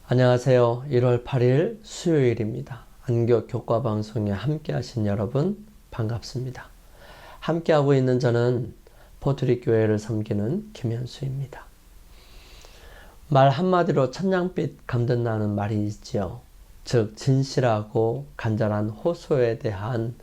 안녕하세요. 1월 8일 수요일입니다. 안교 교과 방송에 함께 하신 여러분 반갑습니다. 함께하고 있는 저는 포트리 교회를 섬기는 김현수입니다. 말 한마디로 천냥빛 감듯 나는 말이 있지요. 즉 진실하고 간절한 호소에 대한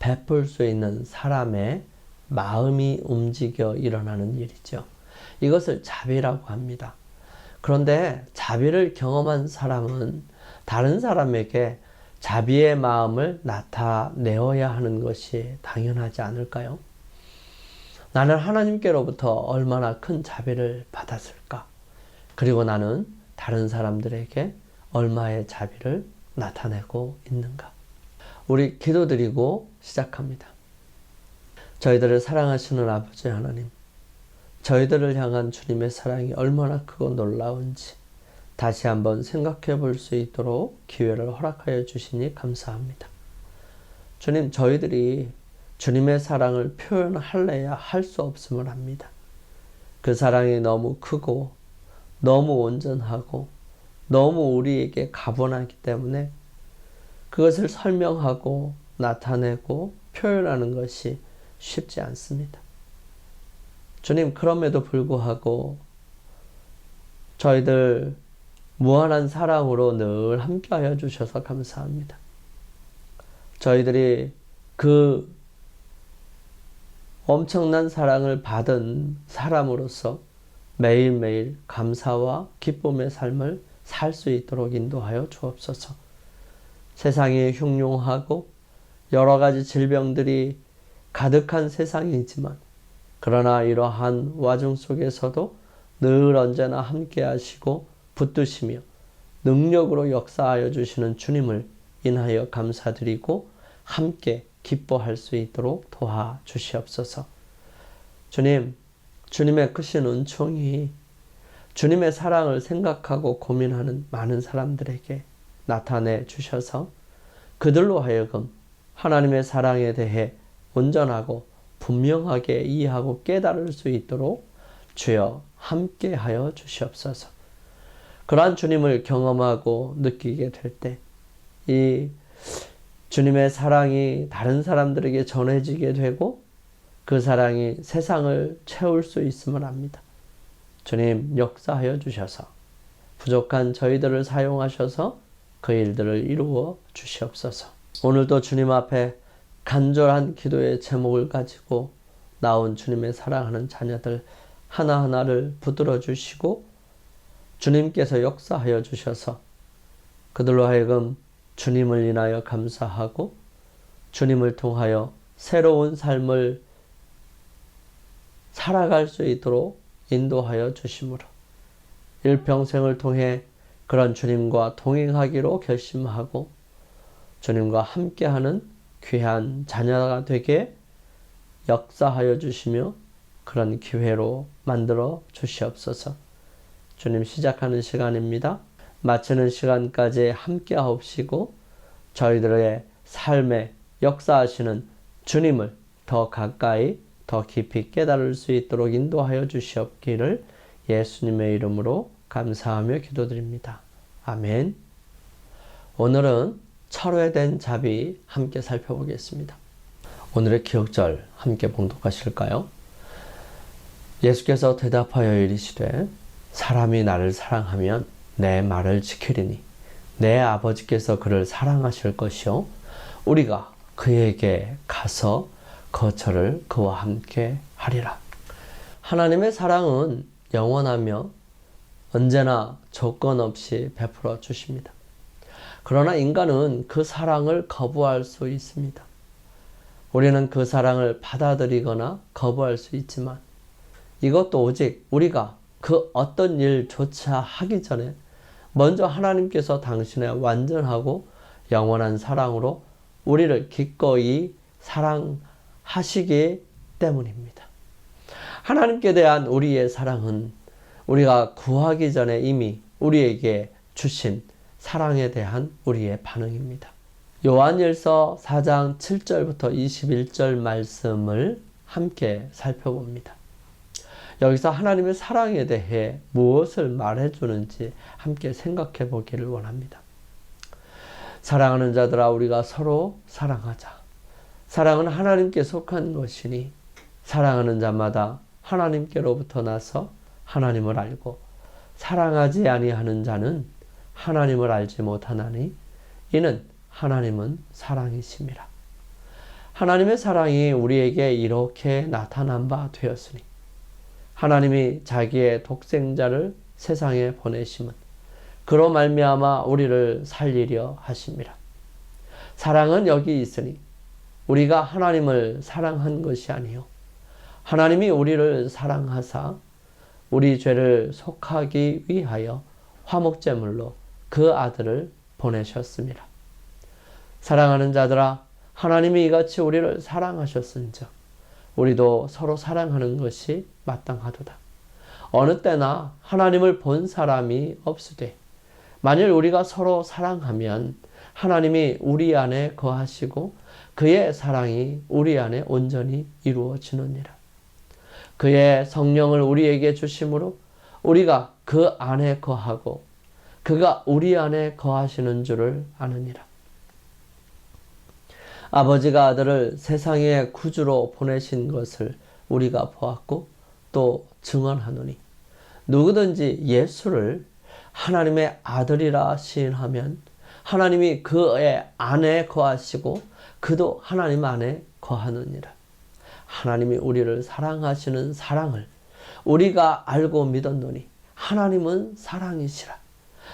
베풀 수 있는 사람의 마음이 움직여 일어나는 일이죠. 이것을 자비라고 합니다. 그런데 자비를 경험한 사람은 다른 사람에게 자비의 마음을 나타내어야 하는 것이 당연하지 않을까요? 나는 하나님께로부터 얼마나 큰 자비를 받았을까? 그리고 나는 다른 사람들에게 얼마의 자비를 나타내고 있는가? 우리 기도드리고 시작합니다. 저희들을 사랑하시는 아버지 하나님, 저희들을 향한 주님의 사랑이 얼마나 크고 놀라운지 다시 한번 생각해 볼 수 있도록 기회를 허락하여 주시니 감사합니다. 주님, 저희들이 주님의 사랑을 표현할래야 할 수 없음을 압니다. 그 사랑이 너무 크고 너무 온전하고 너무 우리에게 가분하기 때문에 그것을 설명하고 나타내고 표현하는 것이 쉽지 않습니다. 주님, 그럼에도 불구하고 저희들 무한한 사랑으로 늘 함께하여 주셔서 감사합니다. 저희들이 그 엄청난 사랑을 받은 사람으로서 매일매일 감사와 기쁨의 삶을 살 수 있도록 인도하여 주옵소서. 세상이 흉흉하고 여러 가지 질병들이 가득한 세상이지만 그러나 이러한 와중 속에서도 늘 언제나 함께 하시고 붙드시며 능력으로 역사하여 주시는 주님을 인하여 감사드리고 함께 기뻐할 수 있도록 도와주시옵소서. 주님, 주님의 크신 은총이 주님의 사랑을 생각하고 고민하는 많은 사람들에게 나타내 주셔서 그들로 하여금 하나님의 사랑에 대해 온전하고 분명하게 이해하고 깨달을 수 있도록 주여 함께하여 주시옵소서. 그러한 주님을 경험하고 느끼게 될 때 이 주님의 사랑이 다른 사람들에게 전해지게 되고 그 사랑이 세상을 채울 수 있음을 압니다. 주님, 역사하여 주셔서 부족한 저희들을 사용하셔서 그 일들을 이루어 주시옵소서. 오늘도 주님 앞에 간절한 기도의 제목을 가지고 나온 주님의 사랑하는 자녀들 하나하나를 붙들어 주시고 주님께서 역사하여 주셔서 그들로 하여금 주님을 인하여 감사하고 주님을 통하여 새로운 삶을 살아갈 수 있도록 인도하여 주심으로 일평생을 통해 그런 주님과 동행하기로 결심하고 주님과 함께하는 귀한 자녀가 되게 역사하여 주시며 그런 기회로 만들어 주시옵소서. 주님, 시작하는 시간입니다. 마치는 시간까지 함께 하옵시고 저희들의 삶에 역사하시는 주님을 더 가까이 더 깊이 깨달을 수 있도록 인도하여 주시옵기를 예수님의 이름으로 감사하며 기도드립니다. 아멘. 오늘은 철회된 자비 함께 살펴보겠습니다. 오늘의 기억절 함께 봉독하실까요? 예수께서 대답하여 이르시되 사람이 나를 사랑하면 내 말을 지키리니 내 아버지께서 그를 사랑하실 것이요 우리가 그에게 가서 거처를 그와 함께 하리라. 하나님의 사랑은 영원하며 언제나 조건 없이 베풀어 주십니다. 그러나 인간은 그 사랑을 거부할 수 있습니다. 우리는 그 사랑을 받아들이거나 거부할 수 있지만 이것도 오직 우리가 그 어떤 일조차 하기 전에 먼저 하나님께서 당신의 완전하고 영원한 사랑으로 우리를 기꺼이 사랑하시기 때문입니다. 하나님께 대한 우리의 사랑은 우리가 구하기 전에 이미 우리에게 주신 사랑에 대한 우리의 반응입니다. 요한일서 4장 7절부터 21절 말씀을 함께 살펴봅니다. 여기서 하나님의 사랑에 대해 무엇을 말해주는지 함께 생각해 보기를 원합니다. 사랑하는 자들아, 우리가 서로 사랑하자. 사랑은 하나님께 속한 것이니 사랑하는 자마다 하나님께로부터 나서 하나님을 알고 사랑하지 아니하는 자는 하나님을 알지 못하나니 이는 하나님은 사랑이심이라. 하나님의 사랑이 우리에게 이렇게 나타난 바 되었으니 하나님이 자기의 독생자를 세상에 보내심은 그로 말미암아 우리를 살리려 하심이라. 사랑은 여기 있으니 우리가 하나님을 사랑한 것이 아니요 하나님이 우리를 사랑하사 우리 죄를 속하기 위하여 화목제물로 그 아들을 보내셨습니다. 사랑하는 자들아, 하나님이 이같이 우리를 사랑하셨은즉 우리도 서로 사랑하는 것이 마땅하도다. 어느 때나 하나님을 본 사람이 없으되 만일 우리가 서로 사랑하면 하나님이 우리 안에 거하시고 그의 사랑이 우리 안에 온전히 이루어지느니라. 그의 성령을 우리에게 주심으로 우리가 그 안에 거하고 그가 우리 안에 거하시는 줄을 아느니라. 아버지가 아들을 세상의 구주로 보내신 것을 우리가 보았고 또 증언하노니 누구든지 예수를 하나님의 아들이라 시인하면 하나님이 그의 안에 거하시고 그도 하나님 안에 거하느니라. 하나님이 우리를 사랑하시는 사랑을 우리가 알고 믿었노니 하나님은 사랑이시라.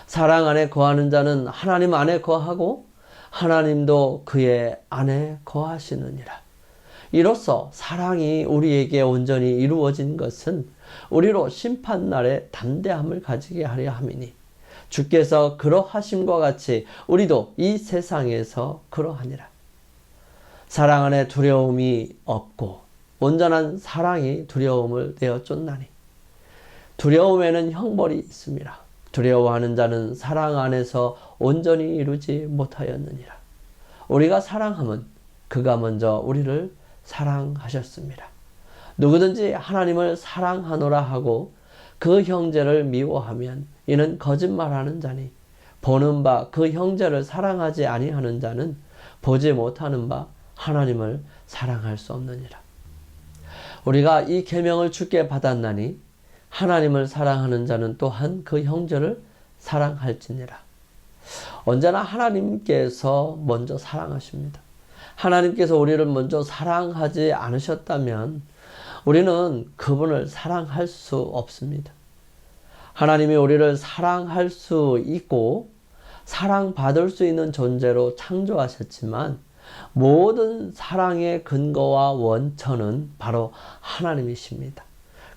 사랑 안에 거하는 자는 하나님 안에 거하고 하나님도 그의 안에 거하시느니라. 이로써 사랑이 우리에게 온전히 이루어진 것은 우리로 심판날에 담대함을 가지게 하려 함이니 주께서 그러하심과 같이 우리도 이 세상에서 그러하니라. 사랑 안에 두려움이 없고 온전한 사랑이 두려움을 내어 쫓나니 두려움에는 형벌이 있습니다. 두려워하는 자는 사랑 안에서 온전히 이루지 못하였느니라. 우리가 사랑함은 그가 먼저 우리를 사랑하셨습니다. 누구든지 하나님을 사랑하노라 하고 그 형제를 미워하면 이는 거짓말하는 자니 보는 바 그 형제를 사랑하지 아니하는 자는 보지 못하는 바 하나님을 사랑할 수 없느니라. 우리가 이 계명을 주께 받았나니 하나님을 사랑하는 자는 또한 그 형제를 사랑할지니라. 언제나 하나님께서 먼저 사랑하십니다. 하나님께서 우리를 먼저 사랑하지 않으셨다면 우리는 그분을 사랑할 수 없습니다. 하나님이 우리를 사랑할 수 있고 사랑받을 수 있는 존재로 창조하셨지만 모든 사랑의 근거와 원천은 바로 하나님이십니다.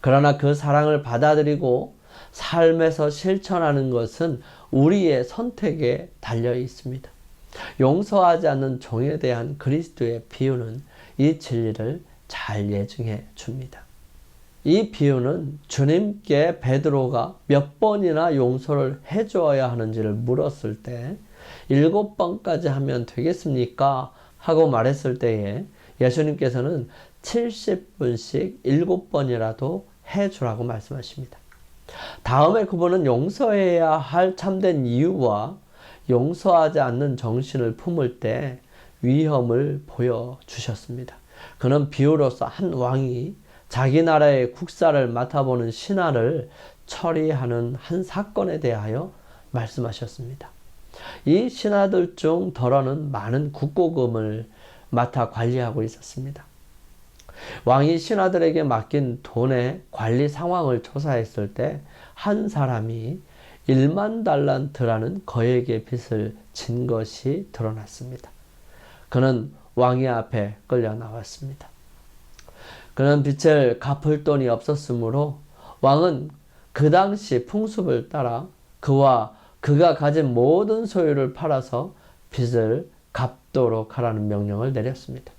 그러나 그 사랑을 받아들이고 삶에서 실천하는 것은 우리의 선택에 달려 있습니다. 용서하지 않는 종에 대한 그리스도의 비유는 이 진리를 잘 예증해 줍니다. 이 비유는 주님께 베드로가 몇 번이나 용서를 해주어야 하는지를 물었을 때 7번까지 하면 되겠습니까? 하고 말했을 때에 예수님께서는 70분씩 7번이라도 해주라고 말씀하십니다. 다음에 그분은 용서해야 할 참된 이유와 용서하지 않는 정신을 품을 때 위험을 보여주셨습니다. 그는 비유로서 한 왕이 자기 나라의 국사를 맡아보는 신하를 처리하는 한 사건에 대하여 말씀하셨습니다. 이 신하들 중 더러는 많은 국고금을 맡아 관리하고 있었습니다. 왕이 신하들에게 맡긴 돈의 관리 상황을 조사했을 때 한 사람이 1만 달란트라는 거액의 빚을 진 것이 드러났습니다. 그는 왕의 앞에 끌려 나왔습니다. 그는 빚을 갚을 돈이 없었으므로 왕은 그 당시 풍습을 따라 그가 가진 모든 소유를 팔아서 빚을 갚도록 하라는 명령을 내렸습니다.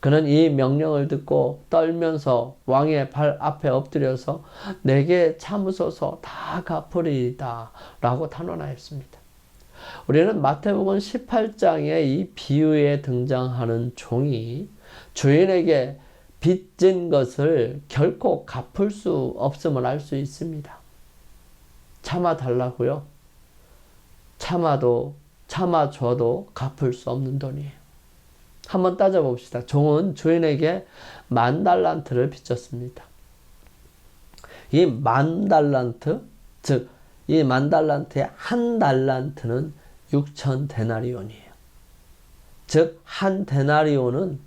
그는 이 명령을 듣고 떨면서 왕의 발 앞에 엎드려서 내게 참으소서 다 갚으리이다 라고 탄원하였습니다. 우리는 마태복음 18장에 이 비유에 등장하는 종이 주인에게 빚진 것을 결코 갚을 수 없음을 알 수 있습니다. 참아달라고요? 참아줘도 갚을 수 없는 돈이에요. 한번 따져봅시다. 종은 주인에게 10,000달란트를 빚졌습니다. 이 10,000달란트, 즉 이 10,000달란트의 1달란트는 6,000데나리온이에요. 즉 1데나리온은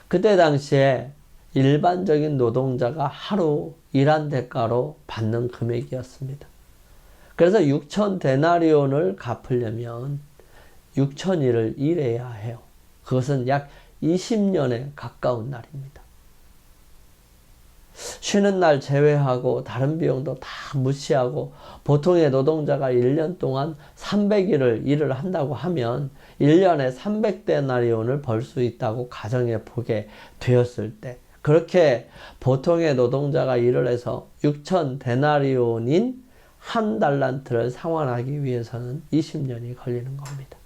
그때 당시에 일반적인 노동자가 하루 일한 대가로 받는 금액이었습니다. 그래서 6,000데나리온을 갚으려면 6,000일을 일해야 해요. 그것은 약 20년에 가까운 날입니다. 쉬는 날 제외하고 다른 비용도 다 무시하고 보통의 노동자가 1년 동안 300일을 일을 한다고 하면 1년에 300데나리온을 벌 수 있다고 가정해 보게 되었을 때, 그렇게 보통의 노동자가 일을 해서 6,000데나리온인 1달란트를 상환하기 위해서는 20년이 걸리는 겁니다.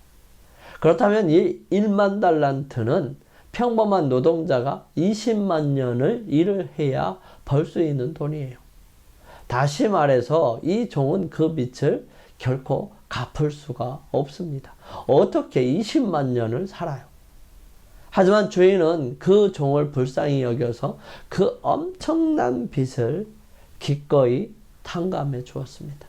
그렇다면 이 10,000달란트는 평범한 노동자가 20만 년을 일을 해야 벌 수 있는 돈이에요. 다시 말해서 이 종은 그 빚을 결코 갚을 수가 없습니다. 어떻게 20만 년을 살아요? 하지만 주인은 그 종을 불쌍히 여겨서 그 엄청난 빚을 기꺼이 탕감해 주었습니다.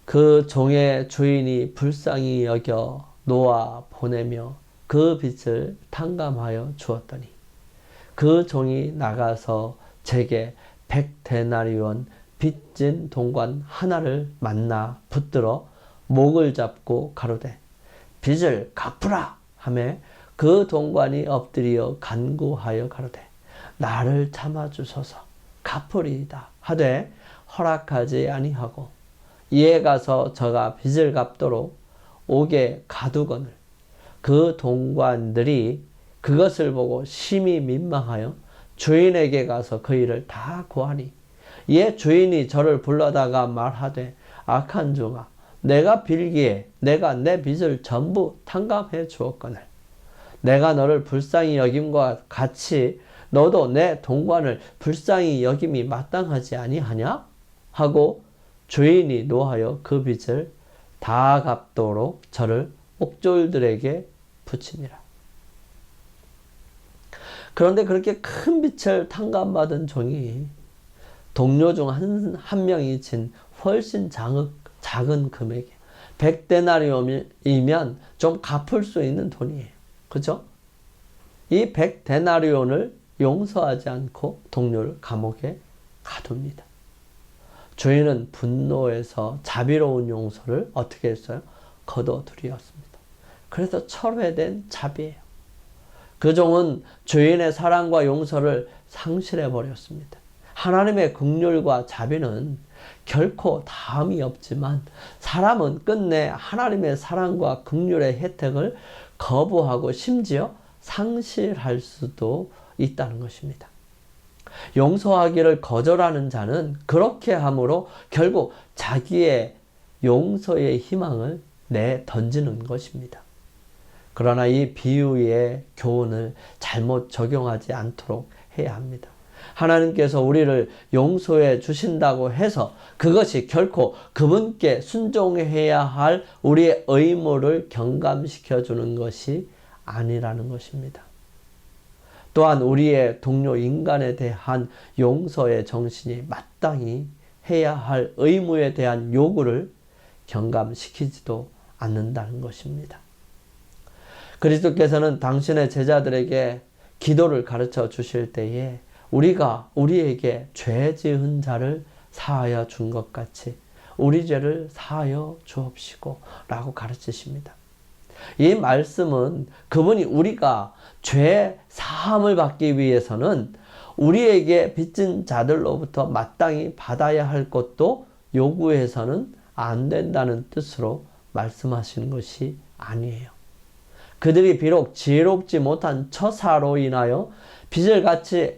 그 종의 주인이 불쌍히 여겨 놓아 보내며 그 빚을 탕감하여 주었더니 그 종이 나가서 제게 100데나리온 빚진 동관 하나를 만나 붙들어 목을 잡고 가로되 빚을 갚으라 하며 그 동관이 엎드려 간구하여 가로되 나를 참아주소서 갚으리이다 하되 허락하지 아니하고 이에 가서 저가 빚을 갚도록 옥에 가두거늘 그 동관들이 그것을 보고 심히 민망하여 주인에게 가서 그 일을 다 고하니 이에 주인이 저를 불러다가 말하되 악한 종아 내가 빌기에 내가 내 빚을 전부 탕감해 주었거늘 내가 너를 불쌍히 여김과 같이 너도 내 동관을 불쌍히 여김이 마땅하지 아니하냐? 하고 주인이 노하여 그 빚을 다 갚도록 저를 옥졸들에게 붙이니라. 그런데 그렇게 큰 빚을 탕감받은 종이 동료 중 한 명이 진 훨씬 작은 금액이에요. 100데나리온이면 좀 갚을 수 있는 돈이에요. 그죠? 이 100데나리온을 용서하지 않고 동료를 감옥에 가둡니다. 주인은 분노해서 자비로운 용서를 어떻게 했어요? 거둬들였습니다. 그래서 철회된 자비예요. 그 종은 주인의 사랑과 용서를 상실해버렸습니다. 하나님의 긍휼과 자비는 결코 다함이 없지만 사람은 끝내 하나님의 사랑과 긍휼의 혜택을 거부하고 심지어 상실할 수도 있다는 것입니다. 용서하기를 거절하는 자는 그렇게 함으로 결국 자기의 용서의 희망을 내던지는 것입니다. 그러나 이 비유의 교훈을 잘못 적용하지 않도록 해야 합니다. 하나님께서 우리를 용서해 주신다고 해서 그것이 결코 그분께 순종해야 할 우리의 의무를 경감시켜 주는 것이 아니라는 것입니다. 또한 우리의 동료 인간에 대한 용서의 정신이 마땅히 해야 할 의무에 대한 요구를 경감시키지도 않는다는 것입니다. 그리스도께서는 당신의 제자들에게 기도를 가르쳐 주실 때에 우리가 우리에게 죄 지은 자를 사하여 준 것 같이 우리 죄를 사하여 주옵시고 라고 가르치십니다. 이 말씀은 그분이 우리가 죄 사함을 받기 위해서는 우리에게 빚진 자들로부터 마땅히 받아야 할 것도 요구해서는 안 된다는 뜻으로 말씀하시는 것이 아니에요. 그들이 비록 지혜롭지 못한 처사로 인하여 빚을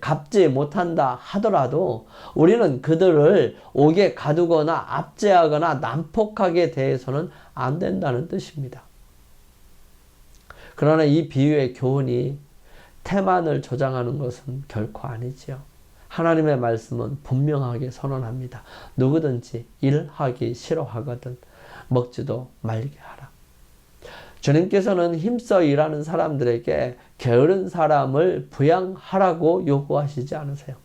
갚지 못한다 하더라도 우리는 그들을 옥에 가두거나 압제하거나 난폭하게 대해서는 안 된다는 뜻입니다. 그러나 이 비유의 교훈이 태만을 조장하는 것은 결코 아니지요. 하나님의 말씀은 분명하게 선언합니다. 누구든지 일하기 싫어하거든 먹지도 말게 하라. 주님께서는 힘써 일하는 사람들에게 게으른 사람을 부양하라고 요구하시지 않으세요.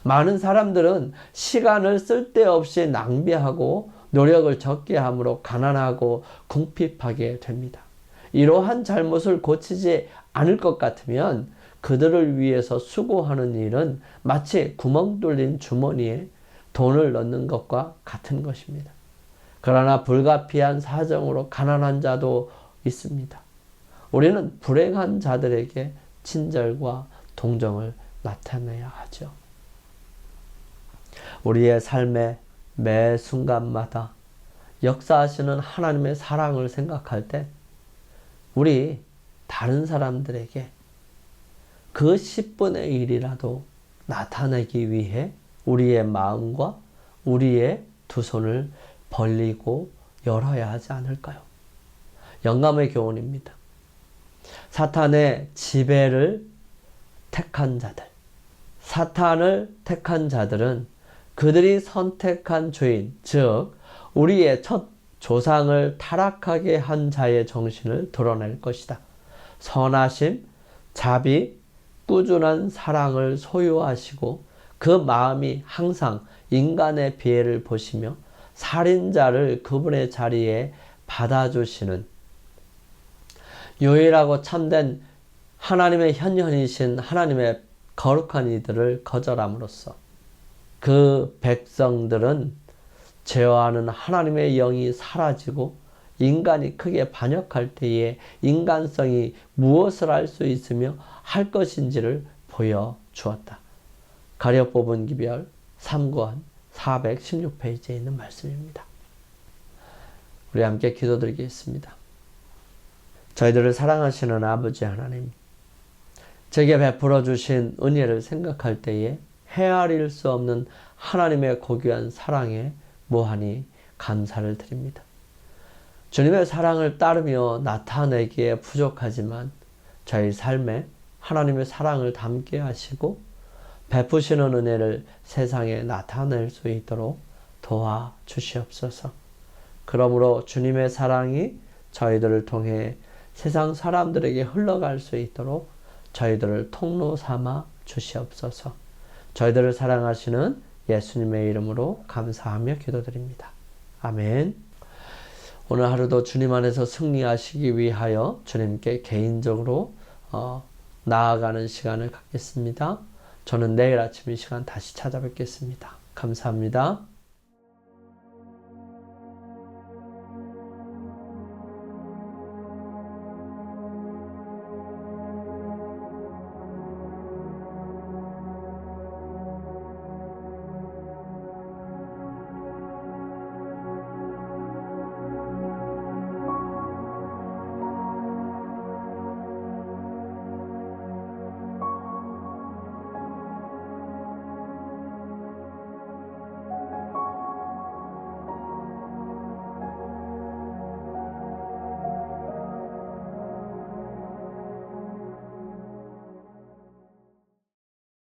많은 사람들은 시간을 쓸데없이 낭비하고 노력을 적게 함으로 가난하고 궁핍하게 됩니다. 이러한 잘못을 고치지 않을 것 같으면 그들을 위해서 수고하는 일은 마치 구멍 뚫린 주머니에 돈을 넣는 것과 같은 것입니다. 그러나 불가피한 사정으로 가난한 자도 있습니다. 우리는 불행한 자들에게 친절과 동정을 나타내야 하죠. 우리의 삶의 매 순간마다 역사하시는 하나님의 사랑을 생각할 때 우리 다른 사람들에게 그 10분의 1이라도 나타내기 위해 우리의 마음과 우리의 두 손을 벌리고 열어야 하지 않을까요? 영감의 교훈입니다. 사탄의 지배를 택한 자들, 사탄을 택한 자들은 그들이 선택한 죄인, 즉 우리의 첫 조상을 타락하게 한 자의 정신을 드러낼 것이다. 선하심, 자비, 꾸준한 사랑을 소유하시고 그 마음이 항상 인간의 피해를 보시며 살인자를 그분의 자리에 받아주시는 유일하고 참된 하나님의 현현이신 하나님의 거룩한 이들을 거절함으로써 그 백성들은 죄와하는 하나님의 영이 사라지고 인간이 크게 반역할 때에 인간성이 무엇을 할 수 있으며 할 것인지를 보여주었다. 가려 뽑은 기별 3권 416페이지에 있는 말씀입니다. 우리 함께 기도드리겠습니다. 저희들을 사랑하시는 아버지 하나님, 제게 베풀어 주신 은혜를 생각할 때에 헤아릴 수 없는 하나님의 고귀한 사랑에 무한히 감사를 드립니다. 주님의 사랑을 따르며 나타내기에 부족하지만 저희 삶에 하나님의 사랑을 담게 하시고 베푸시는 은혜를 세상에 나타낼 수 있도록 도와주시옵소서. 그러므로 주님의 사랑이 저희들을 통해 세상 사람들에게 흘러갈 수 있도록 저희들을 통로 삼아 주시옵소서. 저희들을 사랑하시는 예수님의 이름으로 감사하며 기도드립니다. 아멘. 오늘 하루도 주님 안에서 승리하시기 위하여 주님께 개인적으로 나아가는 시간을 갖겠습니다. 저는 내일 아침 이 시간 다시 찾아뵙겠습니다. 감사합니다.